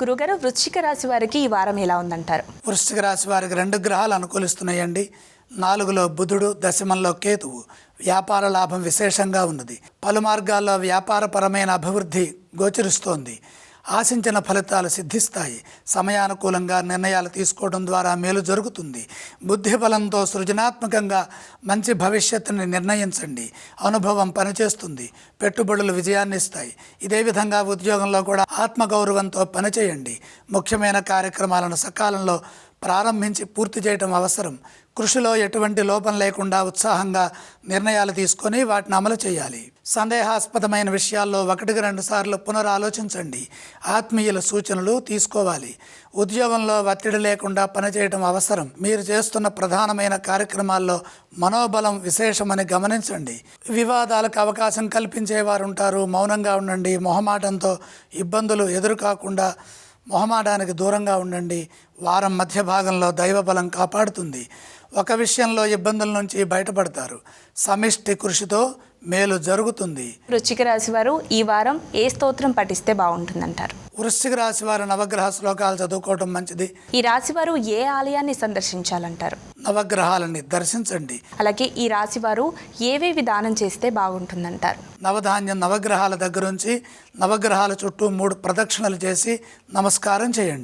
గురుగారు, వృశ్చిక రాశి వారికి ఈ వారం ఎలా ఉందంటారు? వృశ్చిక రాశి వారికి 2 గ్రహాలు అనుకూలిస్తున్నాయండి. 4లో బుధుడు, దశమంలో కేతువు. వ్యాపార లాభం విశేషంగా ఉన్నది. పలు మార్గాల్లో వ్యాపారపరమైన అభివృద్ధి గోచరిస్తోంది. ఆశించిన ఫలితాలు సిద్ధిస్తాయి. సమయానుకూలంగా నిర్ణయాలు తీసుకోవడం ద్వారా మేలు జరుగుతుంది. బుద్ధి బలంతో సృజనాత్మకంగా మంచి భవిష్యత్తుని నిర్ణయించండి. అనుభవం పనిచేస్తుంది. పెట్టుబడులు విజయాన్ని ఇస్తాయి. ఇదే విధంగా ఉద్యోగంలో కూడా ఆత్మగౌరవంతో పనిచేయండి. ముఖ్యమైన కార్యక్రమాలను సకాలంలో ప్రారంభించి పూర్తి చేయడం అవసరం. కృషిలో ఎటువంటి లోపం లేకుండా ఉత్సాహంగా నిర్ణయాలు తీసుకొని వాటిని అమలు చేయాలి. సందేహాస్పదమైన విషయాల్లో 1-2 సార్లు పునరాలోచించండి. ఆత్మీయుల సూచనలు తీసుకోవాలి. ఉద్యోగంలో ఒత్తిడి లేకుండా పనిచేయడం అవసరం. మీరు చేస్తున్న ప్రధానమైన కార్యక్రమాల్లో మనోబలం విశేషమని గమనించండి. వివాదాలకు అవకాశం కల్పించేవారు ఉంటారు. మౌనంగా ఉండండి. మొహమాటంతో ఇబ్బందులు ఎదురుకాకుండా మొహమాటానికి దూరంగా ఉండండి. వారం మధ్య భాగంలో దైవబలం కాపాడుతుంది. ఒక విషయంలో ఇబ్బందుల నుంచి బయటపడతారు. సమిష్టి కృషితో మేలు జరుగుతుంది. వృశ్చిక రాశి వారు ఈ వారం ఏ స్తోత్రం పఠిస్తే బాగుంటుందంటారు? వృశ్చిక రాశి వారు నవగ్రహ శ్లోకాలు చదువుకోవడం మంచిది. ఈ రాశి వారు ఏ ఆలయాన్ని సందర్శించాలంటారు? నవగ్రహాలని దర్శించండి. అలాగే ఈ రాశి వారు ఏవేవి దానం చేస్తే బాగుంటుందంటారు? నవధాన్యం నవగ్రహాల దగ్గర నుంచి నవగ్రహాల చుట్టూ 3 ప్రదక్షిణలు చేసి నమస్కారం చేయండి.